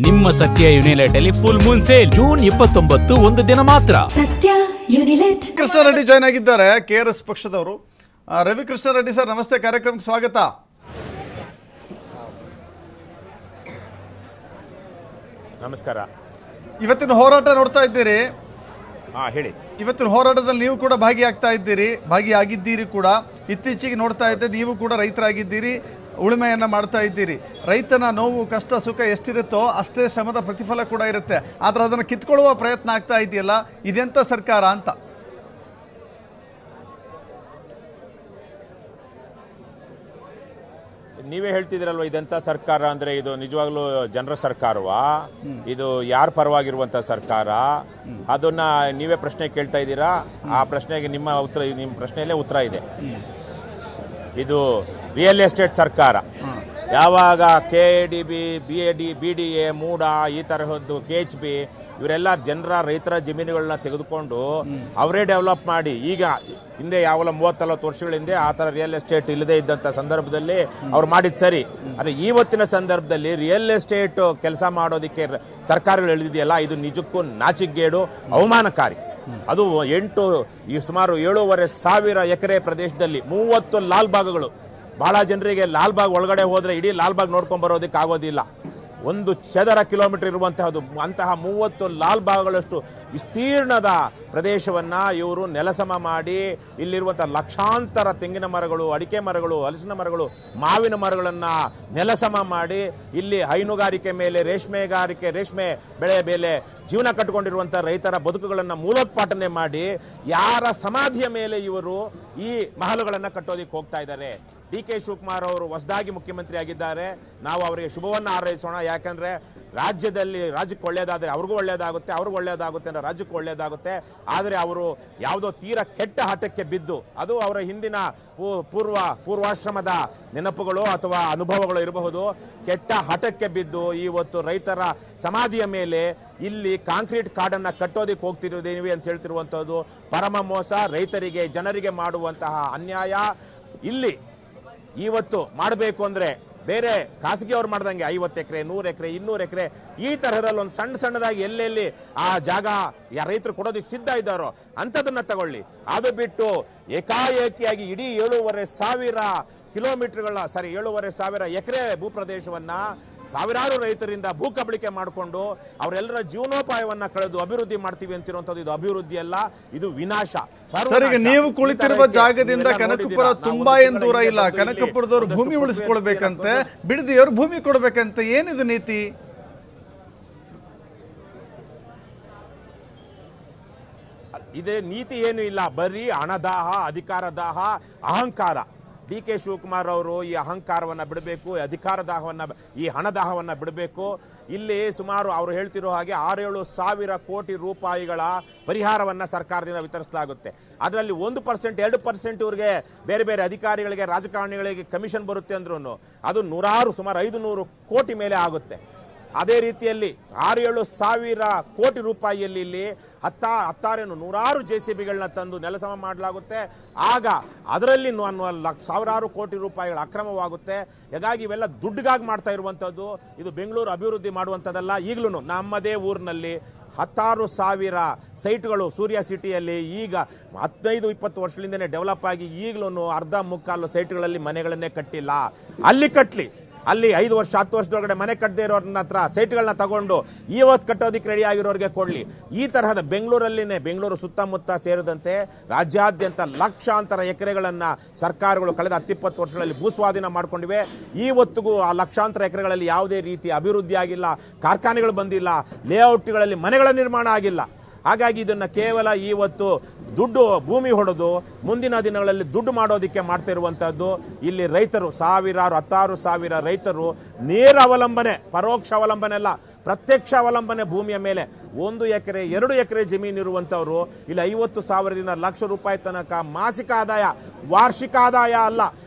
ನಿಮ್ಮ ಸತ್ಯ ಯುನಿಲೆಟ್ ಅಲ್ಲಿ ಫುಲ್ ಮೂನ್ ಸೇಲ್ ಜೂನ್ 29 ಒಂದು ದಿನ ಮಾತ್ರ. ಸತ್ಯ ಯುನಿಲೆಟ್. ಕೃಷ್ಣ ರೆಡ್ಡಿ ಜಾಯ್ನ್ ಆಗಿದ್ದಾರೆ, KRS ಪಕ್ಷದವರು. ರವಿಕೃಷ್ಣ ರೆಡ್ಡಿ ಸರ್, ನಮಸ್ತೆ, ಕಾರ್ಯಕ್ರಮಕ್ಕೆ ಸ್ವಾಗತ. ನಮಸ್ಕಾರ. ಇವತ್ತಿನ ಹೋರಾಟ ನೋಡ್ತಾ ಇದ್ದೀರಿ. ಹೇಳಿ. ಇವತ್ತಿನ ಹೋರಾಟದಲ್ಲಿ ನೀವು ಕೂಡ ಭಾಗಿಯಾಗಿದ್ದೀರಿ ಕೂಡ. ಇತ್ತೀಚೆಗೆ ನೋಡ್ತಾ ಇದ್ದೆ, ನೀವು ಕೂಡ ರೈತರಾಗಿದ್ದೀರಿ, ಉಳುಮೆಯನ್ನು ಮಾಡ್ತಾ ಇದ್ದೀರಿ. ರೈತನ ನೋವು, ಕಷ್ಟ, ಸುಖ ಎಷ್ಟಿರುತ್ತೋ ಅಷ್ಟೇ ಶ್ರಮದ ಪ್ರತಿಫಲ ಕೂಡ ಇರುತ್ತೆ. ಆದರೆ ಅದನ್ನು ಕಿತ್ಕೊಳ್ಳುವ ಪ್ರಯತ್ನ ಆಗ್ತಾ ಇದೆಯಲ್ಲ, ಇದೆಂಥ ಸರ್ಕಾರ ಅಂತ? ನೀವೇ ಹೇಳ್ತಿದ್ದೀರಲ್ವ, ಇದೆಂಥ ಸರ್ಕಾರ ಅಂದರೆ ಇದು ನಿಜವಾಗ್ಲೂ ಜನರ ಸರ್ಕಾರವಾ? ಇದು ಯಾರ ಪರವಾಗಿರುವಂಥ ಸರ್ಕಾರ? ಅದನ್ನ ನೀವೇ ಪ್ರಶ್ನೆ ಕೇಳ್ತಾ ಇದ್ದೀರಾ. ಆ ಪ್ರಶ್ನೆಗೆ ನಿಮ್ಮ ಪ್ರಶ್ನೆಯಲ್ಲೇ ಉತ್ತರ ಇದೆ. ಇದು ರಿಯಲ್ ಎಸ್ಟೇಟ್ ಸರ್ಕಾರ. ಯಾವಾಗ KADB, BDA, ಮೂಡಾ, ಈ ತರಹದ್ದು KHB ಇವರೆಲ್ಲ ರೈತರ ಜಮೀನುಗಳನ್ನ ತೆಗೆದುಕೊಂಡು ಅವರೇ ಡೆವಲಪ್ ಮಾಡಿ, ಈಗ ಹಿಂದೆ ಯಾವಲ್ಲ 30-40 ವರ್ಷಗಳ ಹಿಂದೆ ಆ ಥರ ರಿಯಲ್ ಎಸ್ಟೇಟ್ ಇಲ್ಲದೇ ಇದ್ದಂಥ ಸಂದರ್ಭದಲ್ಲಿ ಅವ್ರು ಮಾಡಿದ್ದು ಸರಿ. ಆದರೆ ಇವತ್ತಿನ ಸಂದರ್ಭದಲ್ಲಿ ರಿಯಲ್ ಎಸ್ಟೇಟ್ ಕೆಲಸ ಮಾಡೋದಕ್ಕೆ ಸರ್ಕಾರಗಳು ಎಳೆದಿದೆಯಲ್ಲ, ಇದು ನಿಜಕ್ಕೂ ನಾಚಿಕೆಗೇಡು, ಅವಮಾನಕಾರಿ. ಅದು ಸುಮಾರು 7,500 ಎಕರೆ ಪ್ರದೇಶದಲ್ಲಿ 30 ಲಾಲ್ಬಾಗ್ಗಳು. ಬಹಳ ಜನರಿಗೆ ಲಾಲ್ಬಾಗ್ ಒಳಗಡೆ ಹೋದರೆ ಇಡೀ ಲಾಲ್ಬಾಗ್ ನೋಡ್ಕೊಂಡು ಬರೋದಕ್ಕೆ ಆಗೋದಿಲ್ಲ. 1 ಚದರ ಕಿಲೋಮೀಟರ್ ಇರುವಂತಹದ್ದು. ಅಂತಹ 30 ಲಾಲ್ಬಾಗ್ಗಳಷ್ಟು ವಿಸ್ತೀರ್ಣದ ಪ್ರದೇಶವನ್ನು ಇವರು ನೆಲಸಮ ಮಾಡಿ ಇಲ್ಲಿರುವಂಥ ಲಕ್ಷಾಂತರ ತೆಂಗಿನ ಮರಗಳು, ಅಡಿಕೆ ಮರಗಳು, ಹಲಸಿನ ಮರಗಳು, ಮಾವಿನ ಮರಗಳನ್ನು ನೆಲಸಮ ಮಾಡಿ ಇಲ್ಲಿ ಹೈನುಗಾರಿಕೆ ಮೇಲೆ, ರೇಷ್ಮೆ ಬೆಳೆ ಮೇಲೆ ಜೀವನ ಕಟ್ಟಿಕೊಂಡಿರುವಂಥ ರೈತರ ಬದುಕುಗಳನ್ನು ಮೂಲೋತ್ಪಾಟನೆ ಮಾಡಿ ಯಾರ ಸಮಾಧಿಯ ಮೇಲೆ ಇವರು ಈ ಮಹಲುಗಳನ್ನು ಕಟ್ಟೋದಕ್ಕೆ ಹೋಗ್ತಾ ಇದ್ದಾರೆ. DK ಶಿವಕುಮಾರ್ ಅವರು ಹೊಸದಾಗಿ ಮುಖ್ಯಮಂತ್ರಿ ಆಗಿದ್ದಾರೆ. ನಾವು ಅವರಿಗೆ ಶುಭವನ್ನು ಹಾರೈಸೋಣ. ಯಾಕಂದರೆ ರಾಜ್ಯಕ್ಕೆ ಒಳ್ಳೆಯದಾದರೆ ಅವ್ರಿಗೂ ಒಳ್ಳೆಯದಾಗುತ್ತೆ ಅಂದರೆ ರಾಜ್ಯಕ್ಕೂ ಒಳ್ಳೆಯದಾಗುತ್ತೆ. ಆದರೆ ಅವರು ಯಾವುದೋ ತೀರ ಕೆಟ್ಟ ಹಠಕ್ಕೆ ಬಿದ್ದು, ಅದು ಅವರ ಹಿಂದಿನ ಪೂರ್ವಾಶ್ರಮದ ನೆನಪುಗಳು ಅಥವಾ ಅನುಭವಗಳು ಇರಬಹುದು, ಕೆಟ್ಟ ಹಠಕ್ಕೆ ಬಿದ್ದು ಇವತ್ತು ರೈತರ ಸಮಾಧಿಯ ಮೇಲೆ ಇಲ್ಲಿ ಕಾಂಕ್ರೀಟ್ ಕಾಡನ್ನು ಕಟ್ಟೋದಕ್ಕೆ ಹೋಗ್ತಿರೋದೇನಿವೆ ಅಂತ ಹೇಳ್ತಿರುವಂಥದ್ದು ಪರಮ ಮೋಸ. ರೈತರಿಗೆ, ಜನರಿಗೆ ಮಾಡುವಂತಹ ಅನ್ಯಾಯ. ಇಲ್ಲಿ ಇವತ್ತು ಮಾಡಬೇಕು ಅಂದರೆ ಬೇರೆ ಖಾಸಗಿಯವ್ರು ಮಾಡ್ದಂಗೆ 50 ಎಕರೆ, 100 ಎಕರೆ, 200 ಎಕರೆ ಈ ತರಹದಲ್ಲಿ ಒಂದು ಸಣ್ಣದಾಗಿ ಎಲ್ಲೆಲ್ಲಿ ಆ ಜಾಗ ರೈತರು ಕೊಡೋದಕ್ಕೆ ಸಿದ್ಧ ಇದ್ದಾರೋ ಅಂಥದನ್ನ ತಗೊಳ್ಳಿ. ಅದು ಬಿಟ್ಟು ಏಕಾಏಕಿಯಾಗಿ ಇಡೀ 7,500 ಎಕರೆ ಭೂಪ್ರದೇಶವನ್ನ ಸಾವಿರಾರು ರೈತರಿಂದ ಭೂ ಕಬಳಿಕೆ ಮಾಡಿಕೊಂಡು ಅವರೆಲ್ಲರ ಜೀವನೋಪಾಯವನ್ನ ಕಳೆದು ಅಭಿವೃದ್ಧಿ ಮಾಡ್ತೀವಿ ಅಂತಿರುವಂಥದ್ದು ಇದು ಅಭಿವೃದ್ಧಿ ಅಲ್ಲ, ಇದು ವಿನಾಶ. ಸರಿಗೆ ನೀವು ಕುಳಿತಿರುವ ಜಾಗದಿಂದ ಕನಕಪುರ ತುಂಬಾ ಏನು ದೂರ ಇಲ್ಲ. ಕನಕಪುರದವರು ಭೂಮಿ ಉಳಿಸ್ಕೊಳ್ಬೇಕಂತೆ, ಬಿಡದಿಯವರು ಭೂಮಿ ಕೊಡ್ಬೇಕಂತೆ. ಏನಿದು ನೀತಿ? ಇದೇ ನೀತಿ ಏನು ಇಲ್ಲ, ಬರೀ ಹಣದಾಹ, ಅಧಿಕಾರ ದಾಹ, ಅಹಂಕಾರ. DK ಶಿವಕುಮಾರ್ ಅವರು ಈ ಅಹಂಕಾರವನ್ನು ಬಿಡಬೇಕು, ಈ ಹಣದಾಹವನ್ನು ಬಿಡಬೇಕು. ಇಲ್ಲಿ ಸುಮಾರು ಅವರು ಹೇಳ್ತಿರೋ ಹಾಗೆ 6-7 ಸಾವಿರ ಕೋಟಿ ರೂಪಾಯಿಗಳ ಪರಿಹಾರವನ್ನು ಸರ್ಕಾರದಿಂದ ವಿತರಿಸಲಾಗುತ್ತೆ. ಅದರಲ್ಲಿ 1%, 2% ಇವರಿಗೆ ಬೇರೆ ಬೇರೆ ಅಧಿಕಾರಿಗಳಿಗೆ, ರಾಜಕಾರಣಿಗಳಿಗೆ ಕಮಿಷನ್ ಬರುತ್ತೆ ಅಂದ್ರೂ ಅದು ಸುಮಾರು 500 ಕೋಟಿ ಮೇಲೆ ಆಗುತ್ತೆ. ಅದೇ ರೀತಿಯಲ್ಲಿ 6-7 ಸಾವಿರ ಕೋಟಿ ರೂಪಾಯಿಯಲ್ಲಿ ಇಲ್ಲಿ 100 JCBಗಳನ್ನ ತಂದು ನೆಲಸಮ ಮಾಡಲಾಗುತ್ತೆ. ಆಗ ಅದರಲ್ಲಿ ಸಾವಿರಾರು ಕೋಟಿ ರೂಪಾಯಿಗಳ ಅಕ್ರಮವಾಗುತ್ತೆ. ಹೀಗಾಗಿ ಇವೆಲ್ಲ ದುಡ್ಡಿಗಾಗಿ ಮಾಡ್ತಾ ಇರುವಂಥದ್ದು. ಇದು ಬೆಂಗಳೂರು ಅಭಿವೃದ್ಧಿ ಮಾಡುವಂಥದ್ದಲ್ಲ. ಈಗಲೂ ನಮ್ಮದೇ ಊರಿನಲ್ಲಿ 16,000 ಸೈಟ್ಗಳು ಸೂರ್ಯ ಸಿಟಿಯಲ್ಲಿ ಈಗ 15-20 ವರ್ಷಗಳಿಂದನೇ ಡೆವಲಪ್ ಆಗಿ ಈಗಲೂ ಅರ್ಧ ಮುಕ್ಕಾಲು ಸೈಟ್ಗಳಲ್ಲಿ ಮನೆಗಳನ್ನೇ ಕಟ್ಟಿಲ್ಲ. ಅಲ್ಲಿ ಕಟ್ಟಲಿ, ಅಲ್ಲಿ 5 ವರ್ಷ 10 ವರ್ಷದೊಳಗಡೆ ಮನೆ ಕಟ್ಟದೇ ಇರೋರ್ನ ಹತ್ರ ಸೈಟ್ಗಳನ್ನ ತಗೊಂಡು ಇವತ್ತು ಕಟ್ಟೋದಕ್ಕೆ ರೆಡಿ ಆಗಿರೋರಿಗೆ ಕೊಡಲಿ. ಈ ತರಹದ ಬೆಂಗಳೂರು ಸುತ್ತಮುತ್ತ ಸೇರಿದಂತೆ ರಾಜ್ಯಾದ್ಯಂತ ಲಕ್ಷಾಂತರ ಎಕರೆಗಳನ್ನು ಸರ್ಕಾರಗಳು ಕಳೆದ 10-20 ವರ್ಷಗಳಲ್ಲಿ ಭೂಸ್ವಾಧೀನ ಮಾಡಿಕೊಂಡಿವೆ. ಇವತ್ತಿಗೂ ಆ ಲಕ್ಷಾಂತರ ಎಕರೆಗಳಲ್ಲಿ ಯಾವುದೇ ರೀತಿ ಅಭಿವೃದ್ಧಿ ಆಗಿಲ್ಲ, ಕಾರ್ಖಾನೆಗಳು ಬಂದಿಲ್ಲ, ಲೇಔಟ್ಗಳಲ್ಲಿ ಮನೆಗಳ ನಿರ್ಮಾಣ ಆಗಿಲ್ಲ. ಹಾಗಾಗಿ ಇದನ್ನು ಕೇವಲ ಇವತ್ತು ಭೂಮಿ ಹೊಡೆದು ಮುಂದಿನ ದಿನಗಳಲ್ಲಿ ದುಡ್ಡು ಮಾಡೋದಕ್ಕೆ ಮಾಡ್ತಾ ಇರುವಂಥದ್ದು. ಇಲ್ಲಿ ರೈತರು 16,000 ರೈತರು ನೇರ ಅವಲಂಬನೆ, ಪರೋಕ್ಷ ಅವಲಂಬನೆ ಅಲ್ಲ, ಪ್ರತ್ಯಕ್ಷ ಅವಲಂಬನೆ ಭೂಮಿಯ ಮೇಲೆ. 1 ಎಕರೆ 2 ಎಕರೆ ಜಮೀನು ಇರುವಂಥವ್ರು ಇಲ್ಲಿ 50,000ದಿಂದ ಲಕ್ಷ ರೂಪಾಯಿ ತನಕ ಮಾಸಿಕ ಆದಾಯ, ವಾರ್ಷಿಕ ಆದಾಯ ಅಲ್ಲ,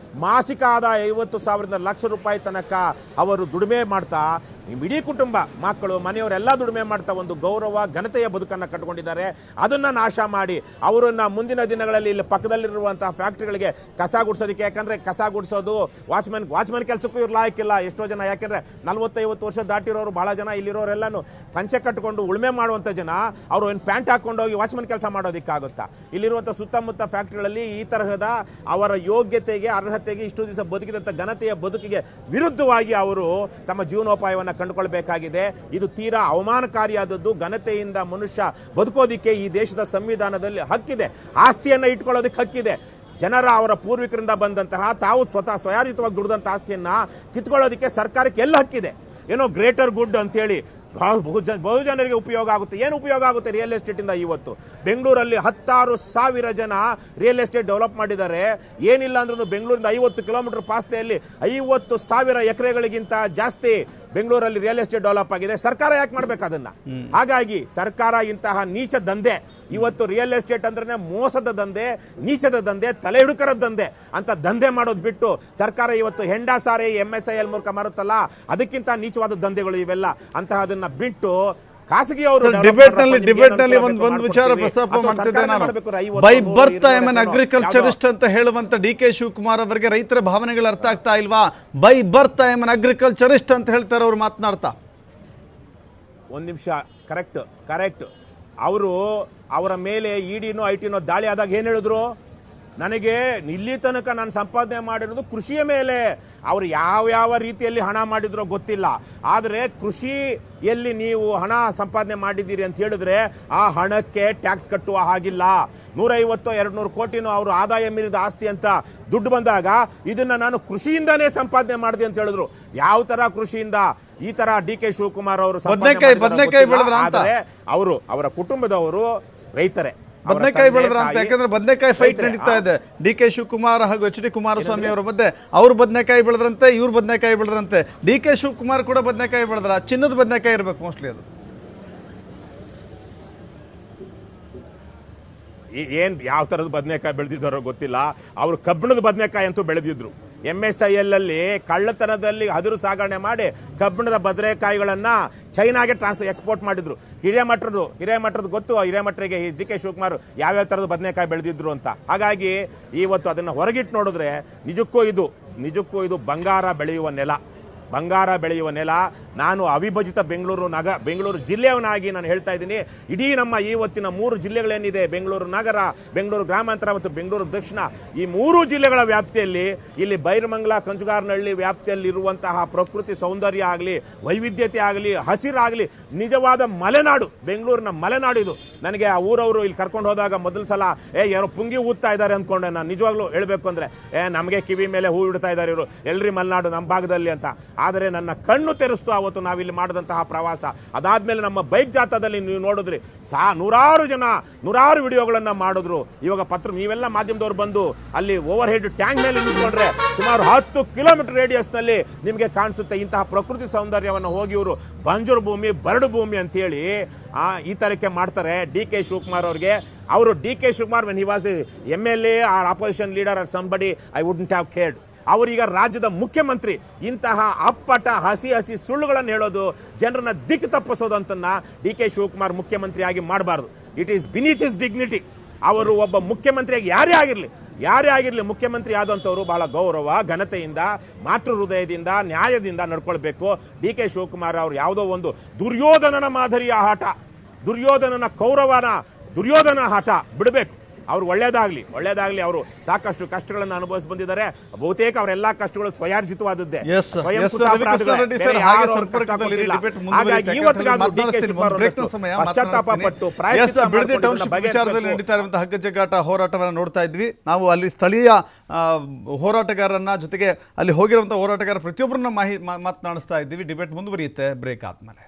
ಮಾಸಿಕ ಆದಾಯ 50,000ದಿಂದ ಲಕ್ಷ ರೂಪಾಯಿ ತನಕ ಅವರು ದುಡಿಮೆ ಮಾಡ್ತಾ ನಿಮ್ಮ ಇಡೀ ಕುಟುಂಬ, ಮಕ್ಕಳು, ಮನೆಯವರೆಲ್ಲ ದುಡಿಮೆ ಮಾಡ್ತಾ ಒಂದು ಗೌರವ ಘನತೆಯ ಬದುಕನ್ನು ಕಟ್ಕೊಂಡಿದ್ದಾರೆ. ಅದನ್ನು ನಾಶ ಮಾಡಿ ಅವರನ್ನು ಮುಂದಿನ ದಿನಗಳಲ್ಲಿ ಇಲ್ಲಿ ಪಕ್ಕದಲ್ಲಿರುವಂತಹ ಫ್ಯಾಕ್ಟ್ರಿಗಳಿಗೆ ಕಸ ಗುಡಿಸೋದಕ್ಕೆ, ಯಾಕಂದರೆ ಕಸ ಗುಡಿಸೋದು ವಾಚ್ಮನ್ ಕೆಲಸಕ್ಕೂ ಇವ್ರು ಲಾಯಕ್ಕಿಲ್ಲ. ಎಷ್ಟೋ ಜನ, ಯಾಕೆಂದರೆ 40-50 ವರ್ಷ ದಾಟಿರೋರು ಭಾಳ ಜನ ಇಲ್ಲಿರೋರೆಲ್ಲನೂ ಪಂಚೆ ಕಟ್ಟಿಕೊಂಡು ಉಳುಮೆ ಮಾಡುವಂಥ ಜನ, ಅವರು ಏನು ಪ್ಯಾಂಟ್ ಹಾಕ್ಕೊಂಡು ಹೋಗಿ ವಾಚ್ಮನ್ ಕೆಲಸ ಮಾಡೋದಕ್ಕಾಗುತ್ತಾ? ಇಲ್ಲಿರುವಂಥ ಸುತ್ತಮುತ್ತ ಫ್ಯಾಕ್ಟ್ರಿಗಳಲ್ಲಿ ಈ ತರಹದ ಅವರ ಯೋಗ್ಯತೆಗೆ, ಅರ್ಹತೆಗೆ, ಇಷ್ಟು ದಿವಸ ಬದುಕಿದಂಥ ಘನತೆಯ ಬದುಕಿಗೆ ವಿರುದ್ಧವಾಗಿ ಅವರು ತಮ್ಮ ಜೀವನೋಪಾಯವನ್ನು ಕಂಡುಕೊಳ್ಬೇಕಾಗಿದೆ. ಇದು ತೀರಾ ಅವಮಾನಕಾರಿಯಾದದ್ದು. ಘನತೆಯಿಂದ ಮನುಷ್ಯ ಬದುಕೋದಿಕ್ಕೆ ಈ ದೇಶದ ಸಂವಿಧಾನದಲ್ಲಿ ಹಕ್ಕಿದೆ. ಆಸ್ತಿಯನ್ನು ಇಟ್ಕೊಳ್ಳೋದಕ್ಕೆ ಹಕ್ಕಿದೆ. ಜನರ ಅವರ ಪೂರ್ವಿಕರಿಂದ ಬಂದಂತಹ, ತಾವು ಸ್ವತಃ ಸ್ವಯಾರ್ಜಿತವಾಗಿ ದುಡಿದಂಥ ಆಸ್ತಿಯನ್ನು ಕಿತ್ಕೊಳ್ಳೋದಕ್ಕೆ ಸರ್ಕಾರಕ್ಕೆ ಎಲ್ಲ ಹಕ್ಕಿದೆ. ಏನೋ ಗ್ರೇಟರ್ ಗುಡ್ ಅಂತೇಳಿ ಬಹುಜನರಿಗೆ ಉಪಯೋಗ ಆಗುತ್ತೆ. ಏನು ಉಪಯೋಗ ಆಗುತ್ತೆ ರಿಯಲ್ ಎಸ್ಟೇಟಿಂದ? ಇವತ್ತು ಬೆಂಗಳೂರಲ್ಲಿ 16,000 ಜನ ರಿಯಲ್ ಎಸ್ಟೇಟ್ ಡೆವಲಪ್ ಮಾಡಿದ್ದಾರೆ. ಏನಿಲ್ಲ ಅಂದ್ರೂ ಬೆಂಗಳೂರಿಂದ 50 ಕಿಲೋಮೀಟರ್ ಪಾಸ್ತೆಯಲ್ಲಿ 50,000 ಎಕರೆಗಳಿಗಿಂತ ಜಾಸ್ತಿ ಬೆಂಗಳೂರಲ್ಲಿ ರಿಯಲ್ ಎಸ್ಟೇಟ್ ಡೆವಲಪ್ ಆಗಿದೆ. ಸರ್ಕಾರ ಯಾಕೆ ಮಾಡ್ಬೇಕು ಅದನ್ನ? ಹಾಗಾಗಿ ಸರ್ಕಾರ ಇಂತಹ ನೀಚ ದಂಧೆ, ಇವತ್ತು ರಿಯಲ್ ಎಸ್ಟೇಟ್ ಅಂದ್ರೆ ಮೋಸದ ದಂಧೆ, ನೀಚದ ದಂಧೆ, ತಲೆ ಹುಡುಕರ ದಂಧೆ ಅಂತ ದಂಧೆ ಮಾಡೋದು ಬಿಟ್ಟು ಸರ್ಕಾರ ಇವತ್ತು ಹೆಂಡಾ ಸಾರೆ MSIL ಮೂಲಕ ಮಾರುತ್ತಲ್ಲ, ಅದಕ್ಕಿಂತ ನೀಚವಾದ ದಂಧೆಗಳು ಇವೆಲ್ಲ. ಅಂತಹದನ್ನ ಬಿಟ್ಟು ಖಾಸಗಿ ಅವರು ಡಿಬೇಟ್ ನಲ್ಲಿ ಒಂದು ವಿಚಾರ ಪ್ರಸ್ತಾಪ ಮಾಡ್ತಿದ್ದೆ ನಾನು. By birth I am agriculturist ಅಂತ ಹೇಳುವಂತ DK ಶಿವಕುಮಾರ್ ಅವರಿಗೆ ರೈತರ ಭಾವನೆಗಳು ಅರ್ಥ ಆಗ್ತಾ ಇಲ್ವಾ? By birth I am agriculturist ಅಂತ ಹೇಳ್ತಾರೆ ಅವ್ರು ಮಾತನಾಡ್ತಾ. ಒಂದು ನಿಮಿಷ, ಕರೆಕ್ಟ್. ಅವರು ಅವರ ಮೇಲೆ EDನೋ ITನೋ ದಾಳಿ ಆದಾಗ ಏನು ಹೇಳಿದ್ರು? ನನಗೆ ಇಲ್ಲಿ ತನಕ ನಾನು ಸಂಪಾದನೆ ಮಾಡಿರೋದು ಕೃಷಿಯ ಮೇಲೆ. ಅವರು ಯಾವ ರೀತಿಯಲ್ಲಿ ಹಣ ಮಾಡಿದ್ರೋ ಗೊತ್ತಿಲ್ಲ, ಆದರೆ ಕೃಷಿಯಲ್ಲಿ ನೀವು ಹಣ ಸಂಪಾದನೆ ಮಾಡಿದ್ದೀರಿ ಅಂತ ಹೇಳಿದ್ರೆ ಆ ಹಣಕ್ಕೆ ಟ್ಯಾಕ್ಸ್ ಕಟ್ಟುವ ಹಾಗಿಲ್ಲ. 150-200 ಕೋಟಿನೂ ಅವರು ಆದಾಯ ಮೀರಿದ ಆಸ್ತಿ ಅಂತ ದುಡ್ಡು ಬಂದಾಗ ಇದನ್ನ ನಾನು ಕೃಷಿಯಿಂದಾನೇ ಸಂಪಾದನೆ ಮಾಡಿದೆ ಅಂತ ಹೇಳಿದ್ರು. ಯಾವ ತರ ಕೃಷಿಯಿಂದ? ಈ ತರ DK ಶಿವಕುಮಾರ್ ಅವರು ಅವರು ಅವರ ಕುಟುಂಬದವರು ರೈತರೇ. ಬದನೆಕಾಯಿ ಬೆಳೆದ್ರ ಅಂತ, ಯಾಕಂದ್ರೆ ಬದನೆಕಾಯಿ ಫೈಟ್ ನಡೀತಾ ಇದೆ DK ಶಿವಕುಮಾರ್ ಹಾಗೂ HD ಕುಮಾರಸ್ವಾಮಿ ಅವರ ಮಧ್ಯೆ. ಅವ್ರು ಬದನೆಕಾಯಿ ಬೆಳೆದ್ರಂತೆ, ಇವ್ರು ಬದನೆಕಾಯಿ ಬೆಳೆದ್ರಂತೆ. DK ಶಿವಕುಮಾರ್ ಕೂಡ ಬದನೆಕಾಯಿ ಬೆಳೆದ್ರ, ಚಿನ್ನದ ಬದನೆಕಾಯಿ ಇರ್ಬೇಕು ಮೋಸ್ಟ್ಲಿ ಅದು. ಏನ್ ಯಾವ ತರದ ಬದನೆಕಾಯಿ ಬೆಳೆದಿದ್ದಾರೋ ಗೊತ್ತಿಲ್ಲ. ಅವರು ಕಬ್ಬಿಣದ ಬದನೆಕಾಯಿ ಅಂತೂ ಬೆಳೆದಿದ್ರು. MSIL ಅಲ್ಲಿ ಕಳ್ಳತನದಲ್ಲಿ ಹದಿರು ಸಾಗಣೆ ಮಾಡಿ ಕಬ್ಬಿಣದ ಬದನೆಕಾಯಿಗಳನ್ನ ಚೈನಾಗೆ ಎಕ್ಸ್ಪೋರ್ಟ್ ಮಾಡಿದ್ರು. ಹಿರೇಮಠದ ಗೊತ್ತು, ಹಿರೇಮಠರಿಗೆ DK ಶಿವಕುಮಾರ್ ಯಾವ್ಯಾವ ತರದ ಬದನೆಕಾಯಿ ಬೆಳೆದಿದ್ರು ಅಂತ. ಹಾಗಾಗಿ ಇವತ್ತು ಅದನ್ನ ಹೊರಗಿಟ್ಟು ನೋಡಿದ್ರೆ ನಿಜಕ್ಕೂ ಇದು ಬಂಗಾರ ಬೆಳೆಯುವ ನೆಲ. ನಾನು ಅವಿಭಜಿತ ಬೆಂಗಳೂರು ಜಿಲ್ಲೆಯವನಾಗಿ ನಾನು ಹೇಳ್ತಾ ಇದ್ದೀನಿ. ಇಡೀ ನಮ್ಮ ಇವತ್ತಿನ 3 ಜಿಲ್ಲೆಗಳೇನಿದೆ, ಬೆಂಗಳೂರು ನಗರ, ಬೆಂಗಳೂರು ಗ್ರಾಮಾಂತರ ಮತ್ತು ಬೆಂಗಳೂರು ದಕ್ಷಿಣ, ಈ 3 ಜಿಲ್ಲೆಗಳ ವ್ಯಾಪ್ತಿಯಲ್ಲಿ ಇಲ್ಲಿ ಬೈರಮಂಗಲ, ಕಂಚುಗಾರನಹಳ್ಳಿ ವ್ಯಾಪ್ತಿಯಲ್ಲಿ ಇರುವಂತಹ ಪ್ರಕೃತಿ ಸೌಂದರ್ಯ ಆಗಲಿ, ವೈವಿಧ್ಯತೆ ಆಗಲಿ, ಹಸಿರಾಗಲಿ, ನಿಜವಾದ ಮಲೆನಾಡು, ಬೆಂಗಳೂರಿನ ಮಲೆನಾಡು ಇದು. ನನಗೆ ಆ ಊರವರು ಇಲ್ಲಿ ಕರ್ಕೊಂಡು ಹೋದಾಗ ಮೊದಲ ಸಲ ಯಾರೋ ಪುಂಗಿ ಊದ್ತಾ ಇದ್ದಾರೆ ಅಂದ್ಕೊಂಡೆ ನಾನು. ನಿಜವಾಗ್ಲೂ ಹೇಳಬೇಕು ಅಂದರೆ ನಮಗೆ ಕಿವಿ ಮೇಲೆ ಹೂ ಇಡ್ತಾ ಇದ್ದಾರೆ ಇವರು, ಎಲ್ರಿ ಮಲೆನಾಡು ನಮ್ಮ ಭಾಗದಲ್ಲಿ ಅಂತ. ಆದರೆ ನನ್ನ ಕಣ್ಣು ತೆರೆಸ್ತು ಅವತ್ತು ನಾವಿಲ್ಲಿ ಮಾಡಿದಂತಹ ಪ್ರವಾಸ. ಅದಾದ್ಮೇಲೆ ನಮ್ಮ ಬೈಕ್ ಜಾಥಾದಲ್ಲಿ ನೀವು ನೋಡಿದ್ರಿ, ನೂರಾರು ವಿಡಿಯೋಗಳನ್ನ ಮಾಡಿದ್ರು. ಇವಾಗ ನೀವೆಲ್ಲ ಮಾಧ್ಯಮದವ್ರು ಬಂದು ಅಲ್ಲಿ ಓವರ್ ಹೆಡ್ ಟ್ಯಾಂಕ್ ಮೇಲೆ ನಿಂತ್ಕೊಂಡ್ರೆ ಸುಮಾರು 10 ಕಿಲೋಮೀಟರ್ ರೇಡಿಯಸ್ ನಲ್ಲಿ ನಿಮಗೆ ಕಾಣಿಸುತ್ತೆ ಇಂತಹ ಪ್ರಕೃತಿ ಸೌಂದರ್ಯವನ್ನು. ಹೋಗಿ ಇವರು ಬಂಜರು ಭೂಮಿ, ಬರಡು ಭೂಮಿ ಅಂತೇಳಿ ಈ ತರಕ್ಕೆ ಮಾಡ್ತಾರೆ DK ಶಿವಕುಮಾರ್ ಅವ್ರಿಗೆ. ಅವರು DK Shivakumar when he was a MLA or opposition leader or somebody, I wouldn't have cared. ಅವರೀಗ ರಾಜ್ಯದ ಮುಖ್ಯಮಂತ್ರಿ. ಇಂತಹ ಅಪ್ಪಟ ಹಸಿ ಸುಳ್ಳುಗಳನ್ನು ಹೇಳೋದು, ಜನರನ್ನ ದಿಕ್ಕು ತಪ್ಪಿಸೋದು ಅಂತನ್ನ DK ಶಿವಕುಮಾರ್ ಮುಖ್ಯಮಂತ್ರಿಯಾಗಿ ಮಾಡಬಾರ್ದು. It is beneath his dignity. ಅವರು ಒಬ್ಬ ಮುಖ್ಯಮಂತ್ರಿಯಾಗಿ ಯಾರೇ ಆಗಿರಲಿ ಮುಖ್ಯಮಂತ್ರಿ ಆದಂಥವ್ರು ಬಹಳ ಗೌರವ, ಘನತೆಯಿಂದ, ಮಾತೃ ಹೃದಯದಿಂದ, ನ್ಯಾಯದಿಂದ ನಡ್ಕೊಳ್ಬೇಕು. DK ಶಿವಕುಮಾರ್ ಅವರು ಯಾವುದೋ ಒಂದು ದುರ್ಯೋಧನನ ಮಾದರಿಯ ಆಟ, ದುರ್ಯೋಧನ ಆಟ ಬಿಡಬೇಕು. ಅವ್ರು ಒಳ್ಳೇದಾಗ್ಲಿ. ಅವರು ಸಾಕಷ್ಟು ಕಷ್ಟಗಳನ್ನು ಅನುಭವಿಸಿ ಬಂದಿದ್ದಾರೆ. ಬಹುತೇಕ ಅವರೆಲ್ಲ ಕಷ್ಟಗಳು ಸ್ವಯಾರ್ಜಿತವಾದದ್ದೇ. ಹಾಗಾಗಿ ಪಶ್ಚಾತ್ತಾಪ ಪಟ್ಟು ವಿಚಾರದಲ್ಲಿ ನಡೀತಾ ಇರುವಂತಹ ಹಗ್ಗಜಗ್ಗಾಟ ಹೋರಾಟವನ್ನು ನೋಡ್ತಾ ಇದ್ವಿ ನಾವು. ಅಲ್ಲಿ ಸ್ಥಳೀಯ ಹೋರಾಟಗಾರರನ್ನ, ಜೊತೆಗೆ ಅಲ್ಲಿ ಹೋಗಿರುವಂತಹ ಹೋರಾಟಗಾರ ಪ್ರತಿಯೊಬ್ಬರನ್ನ ಮಾತನಾಡಿಸ್ತಾ ಇದ್ದೀವಿ. ಡಿಬೇಟ್ ಮುಂದುವರಿಯುತ್ತೆ ಬ್ರೇಕ್ ಆದ್ಮೇಲೆ.